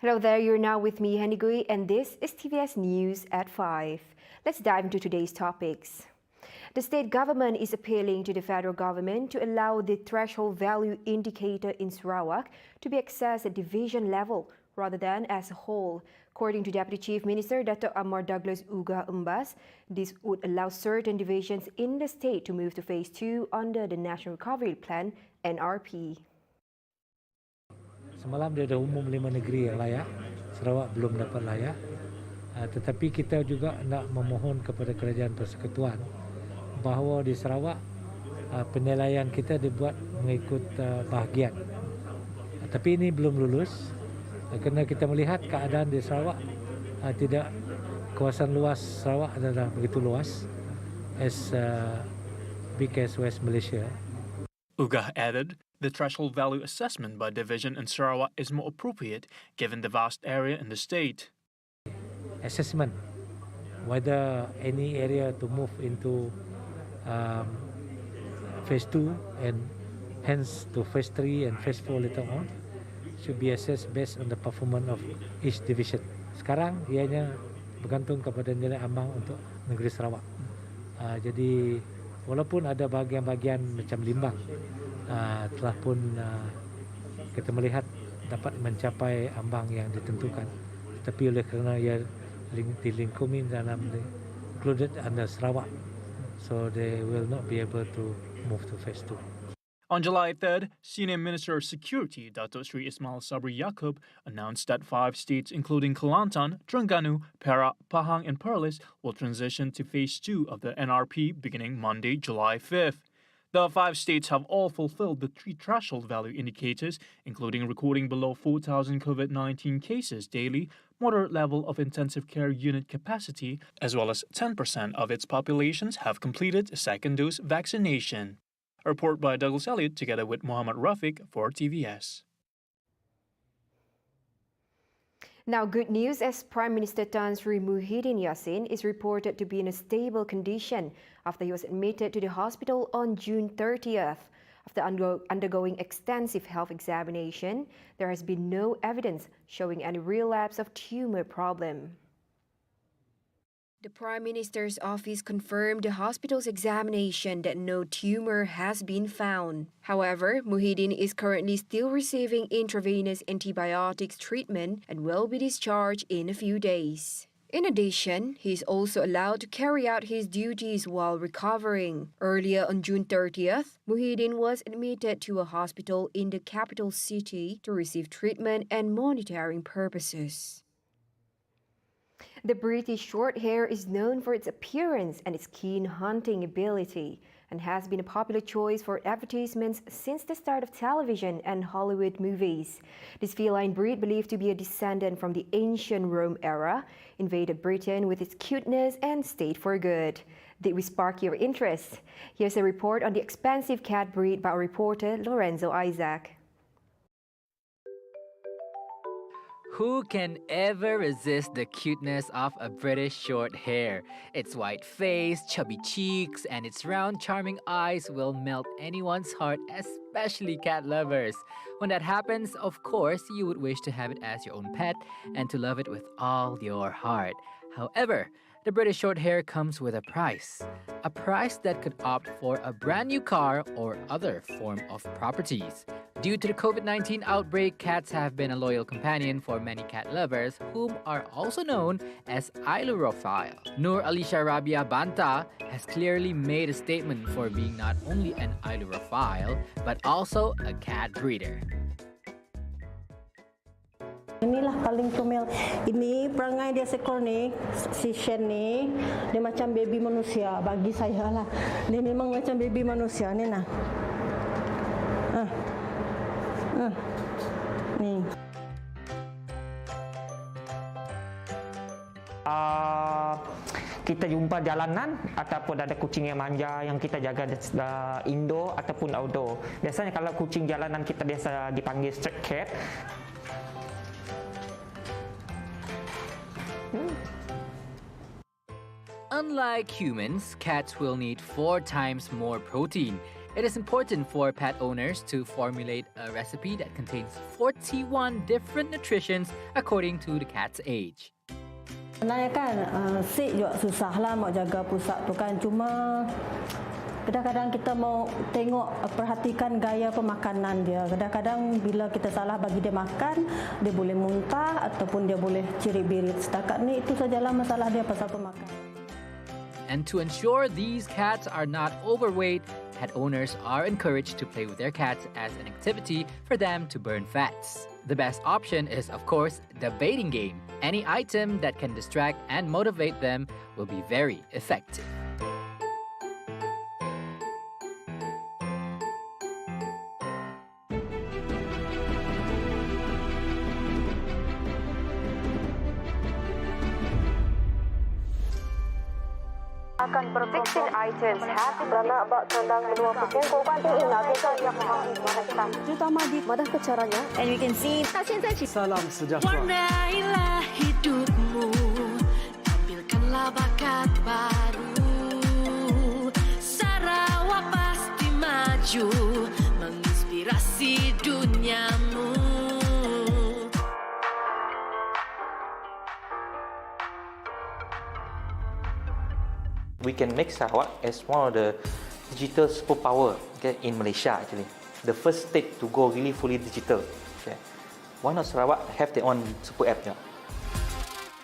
Hello there, you're now with me, Henigui, and this is TVS News at 5. Let's dive into today's topics. The state government is appealing to the federal government to allow the threshold value indicator in Sarawak to be accessed at division level rather than as a whole. According to Deputy Chief Minister Dr. Amar Douglas Uga Umbas, this would allow certain divisions in the state to move to Phase 2 under the National Recovery Plan, NRP. Semalam dia dah umum 5 negeri yang layak, Sarawak belum dapat layak. Tetapi kita juga nak memohon kepada Kerajaan Persekutuan bahawa di Sarawak penilaian kita dibuat mengikut bahagian. Tapi ini belum lulus kerana kita melihat keadaan di Sarawak tidak, kawasan luas Sarawak adalah begitu luas as big as West Malaysia. Uga added, the threshold value assessment by division in Sarawak is more appropriate given the vast area in the state. Assessment whether any area to move into Phase 2 and hence to Phase 3 and Phase 4 later on should be assessed based on the performance of each division. Sekarang ianya bergantung kepada nilai ambang untuk negeri Sarawak. Jadi walaupun ada bahagian-bahagian macam Limbang telah pun kita melihat dapat mencapai ambang yang ditentukan, tetapi oleh kerana ia dilingkumi dalam included under Sarawak, so they will not be able to move to Phase 2. On July 3rd, Senior Minister of Security Dato' Sri Ismail Sabri Yaakob announced that 5 states including Kelantan, Terengganu, Perak, Pahang and Perlis will transition to Phase 2 of the NRP beginning Monday, July 5th. The 5 states have all fulfilled the 3 threshold value indicators, including recording below 4,000 COVID-19 cases daily, moderate level of intensive care unit capacity, as well as 10% of its populations have completed a second dose vaccination. A report by Douglas Elliott together with Muhammad Rafiq for TVS. Now, good news as Prime Minister Tan Sri Muhyiddin Yassin is reported to be in a stable condition after he was admitted to the hospital on June 30th. After undergoing extensive health examination, there has been no evidence showing any relapse of tumor problem. The Prime Minister's office confirmed the hospital's examination that no tumor has been found. However, Muhyiddin is currently still receiving intravenous antibiotics treatment and will be discharged in a few days. In addition, he is also allowed to carry out his duties while recovering. Earlier on June 30th, Muhyiddin was admitted to a hospital in the capital city to receive treatment and monitoring purposes. The British Shorthair is known for its appearance and its keen hunting ability, and has been a popular choice for advertisements since the start of television and Hollywood movies. This feline breed, believed to be a descendant from the ancient Rome era, invaded Britain with its cuteness and stayed for good. Did we spark your interest? Here's a report on the expansive cat breed by our reporter Lorenzo Isaac. Who can ever resist the cuteness of a British short hair? Its white face, chubby cheeks, and its round, charming eyes will melt anyone's heart, especially cat lovers. When that happens, of course, you would wish to have it as your own pet and to love it with all your heart. However, the British Shorthair comes with a price that could opt for a brand new car or other form of properties. Due to the COVID-19 outbreak, cats have been a loyal companion for many cat lovers, whom are also known as ailurophile. Nur Alisha Rabia Banta has clearly made a statement for being not only an ailurophile, but also a cat breeder. Inilah paling comel. Ini perangai dia seekor ni, si Shen ni, dia macam baby manusia bagi saya lah. Dia memang macam baby manusia ni nah. Ni. Kita jumpa jalanan ataupun ada kucing yang manja yang kita jaga indoor ataupun outdoor. Biasanya kalau kucing jalanan kita biasa dipanggil stray cat. Unlike humans, cats will need 4 times more protein, It is important for pet owners to formulate a recipe that contains 41 different nutritions according to the cat's age. Sebenarnya kan sick juga susah lah mau jaga pusat tu kan. Cuma kadang-kadang kita mau tengok, perhatikan gaya pemakanan dia. Kadang-kadang bila kita salah bagi dia makan, dia boleh muntah ataupun dia boleh cirit-birit. Setakat ni itu sajalah masalah dia pasal pemakanan. And to ensure these cats are not overweight, pet owners are encouraged to play with their cats as an activity for them to burn fats. The best option is, of course, the baiting game. Any item that can distract and motivate them will be very effective. Akan 16 items happy beranak bak tandang menua pukul kuanting ina kita yang mana kita terutama di madah kecaranya and we can see Salam sejahtera. Warnailah hidupmu, tampilkanlah bakat baru. Sarawak pasti maju, menginspirasi duniamu. We can make Sarawak as one of the digital superpower, okay, in Malaysia actually. The first state to go really fully digital. Okay. Why not Sarawak have their own super app? Yeah?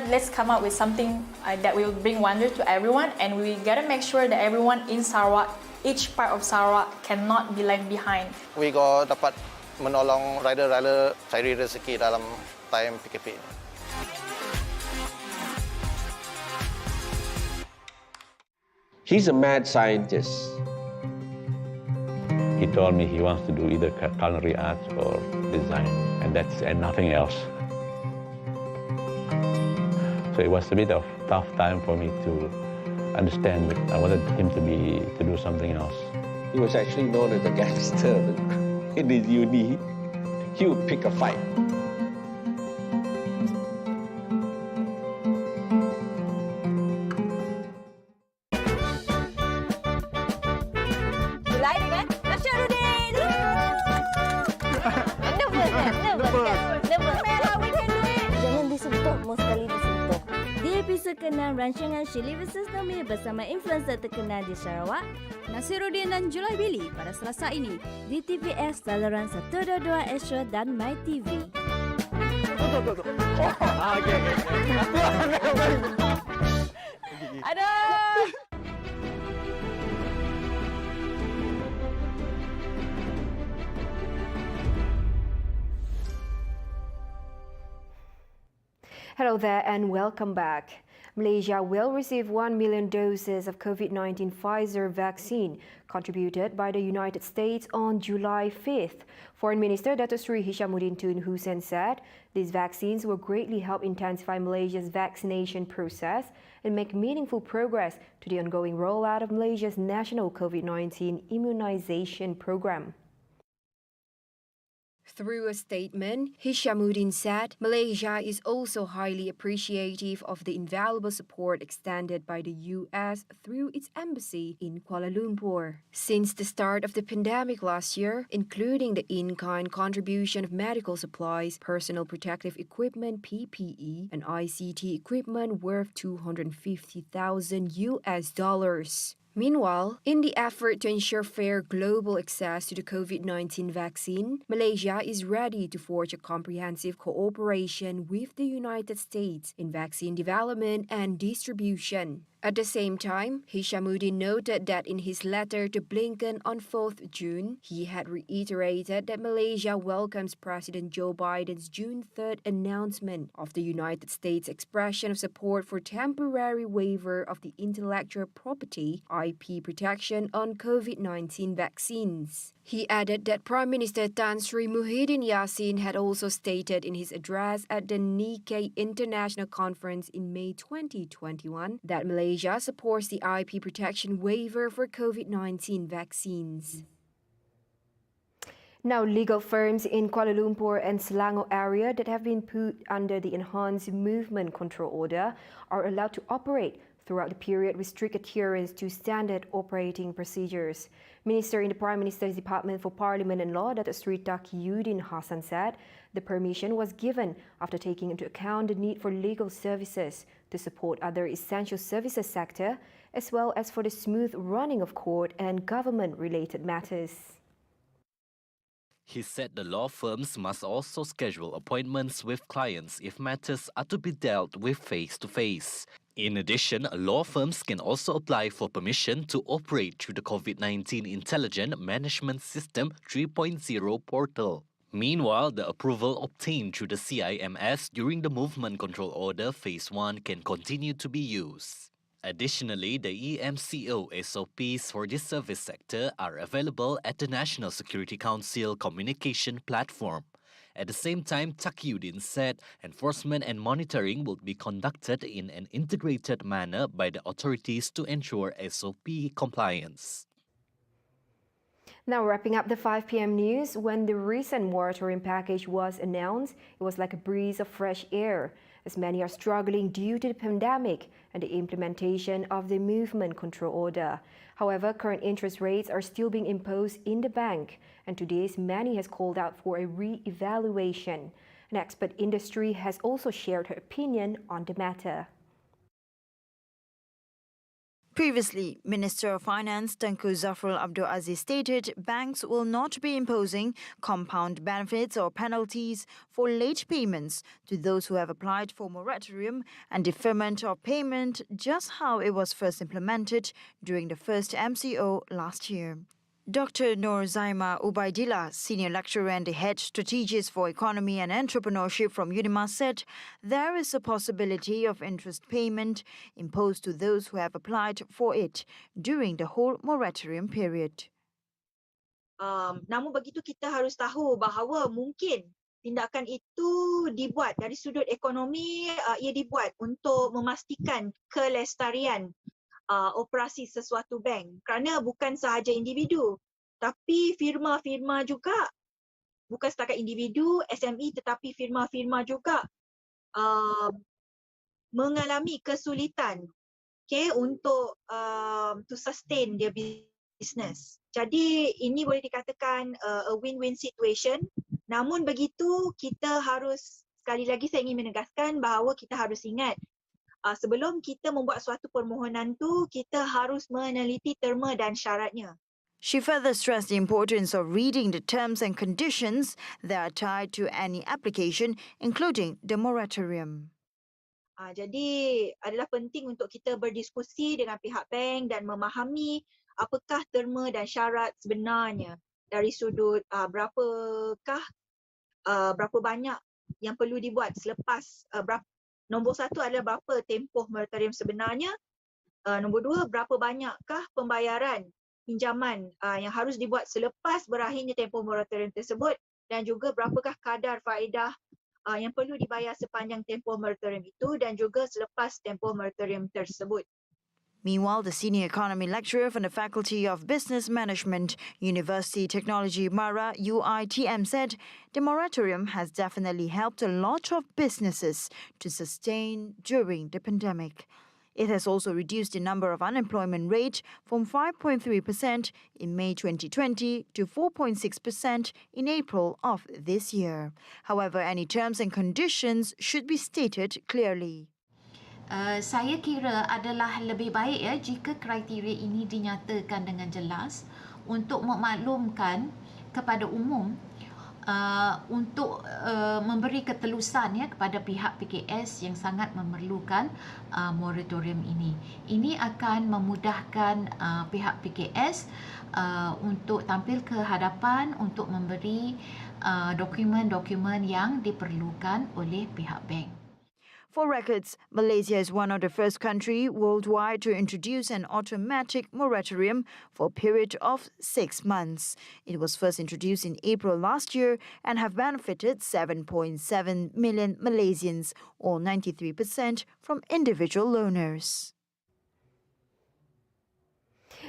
Let's come up with something that will bring wonder to everyone, and we gotta make sure that everyone in Sarawak, each part of Sarawak, cannot be left behind. We go dapat menolong rider-rider cari rezeki dalam time PKP. He's a mad scientist. He told me he wants to do either culinary arts or design, and nothing else. So it was a bit of tough time for me to understand, but I wanted him to do something else. He was actually known as a gangster in his uni. He would pick a fight. Kenal rancangan Shirley vs. Nomi bersama influencer terkenal di Sarawak, Nasiruddin dan Julai Billy pada Selasa ini di TVS saluran 122 Extra dan MyTV. Aduh! Hello there and welcome back. Malaysia will receive 1 million doses of COVID-19 Pfizer vaccine contributed by the United States on July 5th. Foreign Minister Datuk Seri Hishamuddin Tun Hussein said these vaccines will greatly help intensify Malaysia's vaccination process and make meaningful progress to the ongoing rollout of Malaysia's national COVID-19 immunization program. Through a statement, Hishamuddin said Malaysia is also highly appreciative of the invaluable support extended by the US through its embassy in Kuala Lumpur. Since the start of the pandemic last year, including the in-kind contribution of medical supplies, personal protective equipment (PPE), and ICT equipment worth $250,000. Meanwhile, in the effort to ensure fair global access to the COVID-19 vaccine, Malaysia is ready to forge a comprehensive cooperation with the United States in vaccine development and distribution. At the same time, Hishamuddin noted that in his letter to Blinken on 4th June, he had reiterated that Malaysia welcomes President Joe Biden's June 3rd announcement of the United States expression of support for temporary waiver of the intellectual property (IP) protection on COVID-19 vaccines. He added that Prime Minister Tan Sri Muhyiddin Yassin had also stated in his address at the Nikkei International Conference in May 2021 that Malaysia supports the IP protection waiver for COVID-19 vaccines. Now, legal firms in Kuala Lumpur and Selangor area that have been put under the Enhanced Movement Control Order are allowed to operate throughout the period with strict adherence to standard operating procedures. Minister in the Prime Minister's Department for Parliament and Law, Datuk Seri MUHYIDDIN Hassan said the permission was given after taking into account the need for legal services to support other essential services sector, as well as for the smooth running of court and government-related matters. He said the law firms must also schedule appointments with clients if matters are to be dealt with face-to-face. In addition, law firms can also apply for permission to operate through the COVID-19 Intelligent Management System 3.0 portal. Meanwhile, the approval obtained through the CIMS during the Movement Control Order Phase 1 can continue to be used. Additionally, the EMCO SOPs for this service sector are available at the National Security Council communication platform. At the same time, MUHYIDDIN said enforcement and monitoring will be conducted in an integrated manner by the authorities to ensure SOP compliance. Now wrapping up the 5 p.m. news, when the recent moratorium package was announced, it was like a breeze of fresh air, as many are struggling due to the pandemic and the implementation of the Movement Control Order. However, current interest rates are still being imposed in the bank, and to this, many has called out for a re-evaluation. An expert industry has also shared her opinion on the matter. Previously, Minister of Finance Tengku Zafrul Abdul Aziz stated banks will not be imposing compound benefits or penalties for late payments to those who have applied for moratorium and deferment of payment, just how it was first implemented during the first MCO last year. Dr. Nur Zaima Ubaidillah, Senior Lecturer and the Head Strategist for Economy and Entrepreneurship from UNIMA, said there is a possibility of interest payment imposed to those who have applied for it during the whole moratorium period. Namun begitu kita harus tahu bahawa mungkin tindakan itu dibuat dari sudut ekonomi, ia dibuat untuk memastikan kelestarian operasi sesuatu bank, kerana bukan sahaja individu tapi firma-firma juga, bukan setakat individu SME tetapi firma-firma juga mengalami kesulitan untuk to sustain their business. Jadi ini boleh dikatakan a win-win situation. Namun begitu kita harus, sekali lagi saya ingin menegaskan bahawa kita harus ingat sebelum kita membuat suatu permohonan tu, kita harus meneliti terma dan syaratnya. She further stressed the importance of reading the terms and conditions that are tied to any application, including the moratorium. Jadi adalah penting untuk kita berdiskusi dengan pihak bank dan memahami apakah terma dan syarat sebenarnya dari sudut berapa banyak yang perlu dibuat selepas Nombor 1 adalah berapa tempoh moratorium sebenarnya. Nombor 2, berapa banyakkah pembayaran pinjaman yang harus dibuat selepas berakhirnya tempoh moratorium tersebut, dan juga berapakah kadar faedah yang perlu dibayar sepanjang tempoh moratorium itu dan juga selepas tempoh moratorium tersebut. Meanwhile, the Senior Economy Lecturer from the Faculty of Business Management, University Technology Mara, UITM, said the moratorium has definitely helped a lot of businesses to sustain during the pandemic. It has also reduced the number of unemployment rate from 5.3% in May 2020 to 4.6% in April of this year. However, any terms and conditions should be stated clearly. Saya kira adalah lebih baik jika kriteria ini dinyatakan dengan jelas untuk memaklumkan kepada umum untuk memberi ketelusan kepada pihak PKS yang sangat memerlukan moratorium ini. Ini akan memudahkan pihak PKS untuk tampil ke hadapan untuk memberi dokumen-dokumen yang diperlukan oleh pihak bank. For records, Malaysia is one of the first countries worldwide to introduce an automatic moratorium for a period of 6 months. It was first introduced in April last year and have benefited 7.7 million Malaysians, or 93% from individual loaners.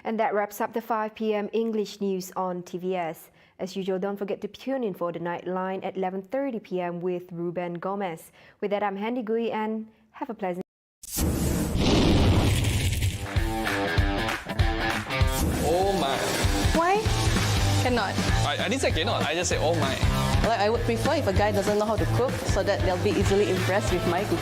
And that wraps up the 5 p.m. English news on TVS. As usual, don't forget to tune in for the Nightline at 11:30 p.m. with Ruben Gomez. With that, I'm Handy Gui and have a pleasant Why? Cannot. I didn't say cannot. I just said oh my. Like I would prefer if a guy doesn't know how to cook so that they'll be easily impressed with my cooking.